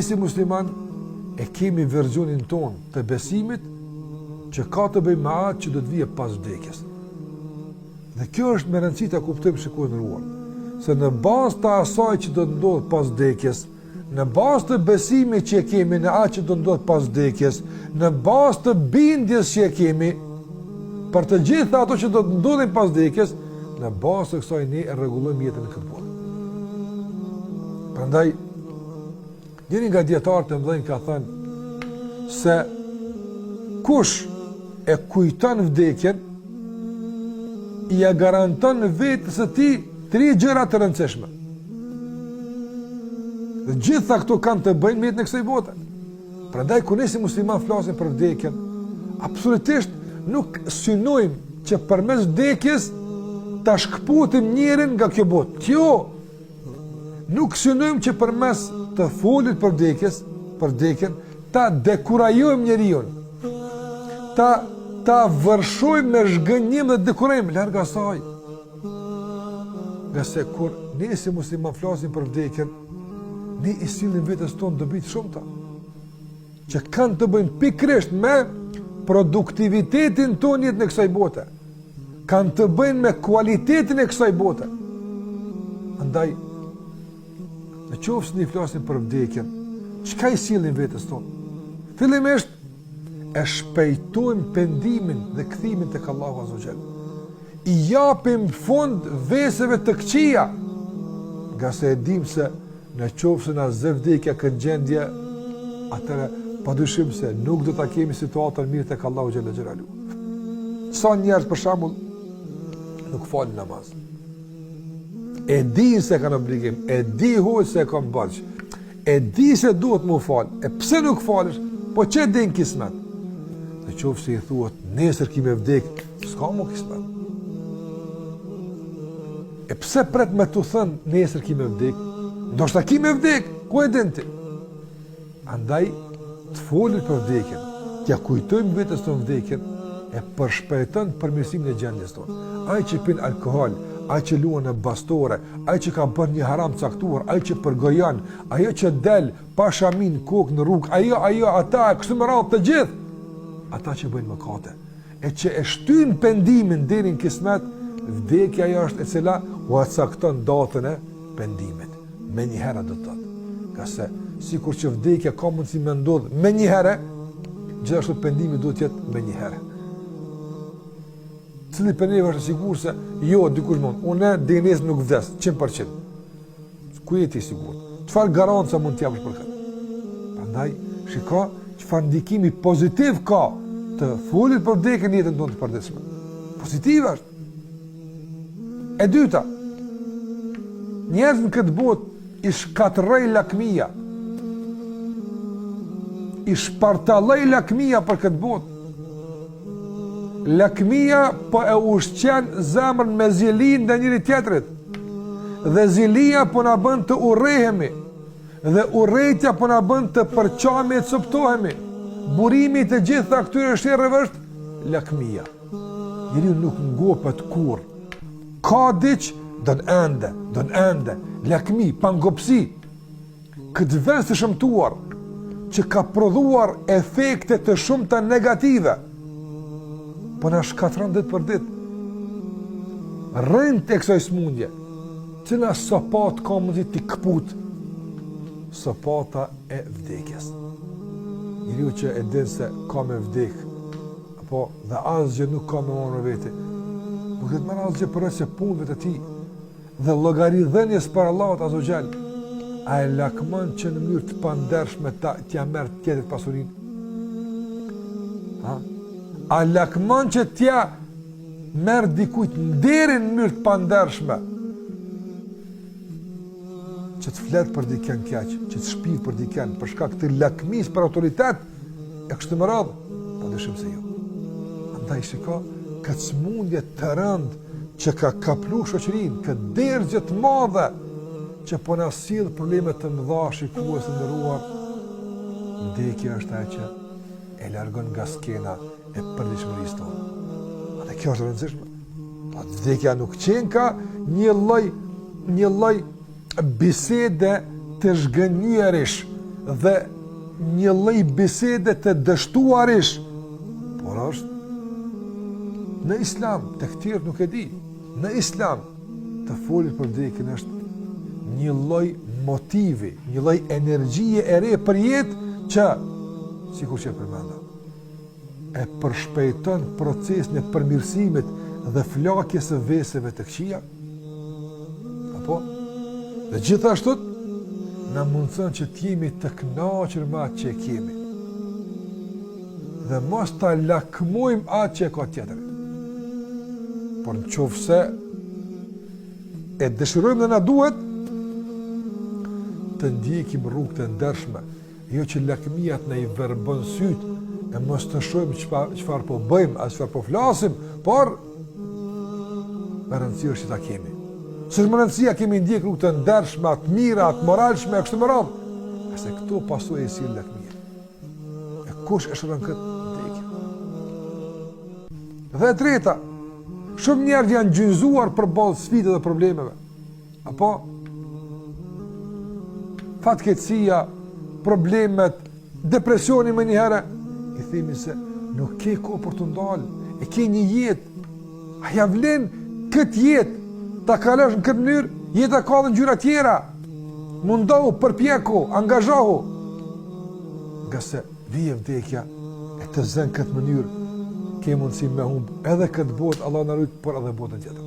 Si musliman e kemi versionin ton të besimit që ka të bëjë me atë që do të vijë pas vdekjes. Dhe kjo është me rëndësi ta kuptojmë shikuar ndëruar, se në bazë të asaj që do të ndodhë pas vdekjes, në bazë të besimit që e kemi në atë që do të ndodhë pas vdekjes, në bazë të bindjes që e kemi për të gjitha ato që do të ndodhin pas vdekjes, në bazë të kësaj ne e rregullojmë jetën në këtë botë. Prandaj njëri nga dietarët e mëdhenj ka thënë se kush e kujton vdekjen, i ja garanton vetës së tij 3 gjëra të rëndësishme. Dhe gjitha këto kanë të bëjnë me jetën e kësaj bote. Prandaj kur ne si musliman flasim për vdekjen, absolutisht nuk synojmë që përmes vdekjes ta shkputim njërin nga kjo botë. Jo. Nuk synojmë që përmes të folit për vdekjen, ta dekurajojmë njeriu. Ta vërshojmë me zhgënjim dhe dekurojmë larg asaj. Nga se kur ne si musliman flasim për vdekjen, ne i sillim vetes tonë dobi të shumta që kanë të bëjnë pikërisht me produktivitetin tonë në kësaj bote. Kanë të bëjnë me kualitetin e kësaj bote. Andaj, në qoftë se ne flasim për vdekjen, çka i sillim vetes tonë? Fillimisht e shpejtojmë pendimin dhe kthimin tek Allahu Azza wa Jall. I japim fund veseve të këqija, nga se e dim se në qoftë se na zë vdekja këngjendje, atëre padyshim se nuk do ta kemi situatën mirë tek Allahu Xhalla Xhelalu. Sa njerëz për shembull nuk falin namaz. E di se kanë obligim, e di hoj se kanë borxh, e di se duhet mu fal, e pse nuk falësh, po çe din kismet. Në qoftë se i thuhet nesër kimë vdek, s'ka mu kismet. E pse pret me të thënë nesër kimë vdek? Ndoshta kimë vdek, ku e din ti? Andaj të folit për vdekjen, t'ja kujtojmë vetes tonë vdekjen, e përshpejton përmirësimin e gjendjes tonë. Ai që pin alkool, ai që luan në bastore, ai që ka bërë një haram caktuar, ai që përgojon, ajo që del pa shamin kokë në rrugë, ajo ata kështu me radhë të gjithë, ata që bëjnë mëkate, e që e shtyn pendimin deri në kismet, vdekja ajo është e cila u cakton datën e pendimit. Me një herë do të thotë. Ka se sikur që vdekja ka mundësi me ndodh me një herë, gjithashtu pendimi duhet të jetë me një herë. Cili për neve është sigur se jo, dikush mund, unë deri nesër nuk vdes 100%. Ku je ti sigurt? Çfarë garanca mund të japësh për këtë? Prandaj, shiko çfarë ndikimi pozitiv ka të folit për vdekjen në jetën tonë të përditshme. Pozitiv është. E dyta, njerëz në këtë botë i shkatërrej lakmia, i shpartallej lakmia për këtë botë. Lakmia po e ushqen zemrën me zilin dhe njëri tjetrit, dhe zilia po na bën të urrehemi, dhe urrejtja po na bën të përqami e të coptohemi. Burimi të gjitha këtyre sherrëve është lakmia. Njeriu nuk ngopet kurrë. Ka diç don ende, lakmi, pangopsi. Këtë vend të shëmtuar që ka prodhuar efekte të shumta negative, po na shkatron ditë për ditë. Rënd të kësaj smundje, cila sopat ka mundi t'i këput, sopata e vdekjes. Njeriu që e din se ka me vdek, apo dhe asgjë nuk ka me marrë veti, nuk e të marrë asgjë për rësje punëve të ti, dhe llogaridhënies për Allahut Azza wa Jall, a e lakmon që në mënyrë të pandershme t'ja merr tjetrit pasurinë? A lakmon që t'ja merr dikujt nderin në mënyrë të pandershme? Që të flet për dikën keq, që të shpiv për dikën, për shkak të lakmis për autoritet, e kështu me radhë, padyshim se jo. Andaj shiko, këtë smundje të rëndë që ka kaplu shoqërinë, këtë dërzje të madhe që po na sill probleme të mëdha, shikues të nderuar, vdekja është ajo që e largon nga skena e përditshmërisë tonë. Atë kjo është e rëndësishme. Po vdekja nuk qen ka një lloj bisede të zhgënjerish dhe një lloj bisede të dështuarish, por është në islam, të këtirë nuk e di, në islam të folit për vdekjen është një lloj motivi, një lloj energjie e re për jetë që, sikur që e përmenda, e përshpejton procesin e përmirësimit dhe flakjes së veseve të këqija, apo? Dhe gjithashtu na mundson që të jemi të kënaqur me atë që kemi. Dhe mos ta lakmojmë atë që ka tjetër. Por nëse e dëshirojmë dhe na duhet të ndjekim rrugë të ndershme, jo që lakmia të na i verbon syt e mos të shohim çfarë po bëjmë, as çfarë po flasim, por me rëndësi është që ta kemi. Së më rëndësia kemi ndjek rrugë të ndershme, të mira, të moralshme, kështu më radhë. Ase këto pasojë e si lakmia. E kush e shëron këtë ndjekje? Dhe e treta, shumë njerëz janë gjynzuar përballë sfidave dhe problemeve. Apo fatkeqësia, problemet, depresioni më një herë, i themi se nuk ke kohë për të ndalë, e ke një jetë, a ja vlen këtë jetë, ta kalosh në këtë mënyrë, jeta ka dhe ngjyra tjera, mundohu, përpjeku, angazhohu, nga se vije vdekja e të zënë këtë mënyrë, ke mundësi me humbë edhe këtë botë, Allah në rujtë, por edhe botën tjetër.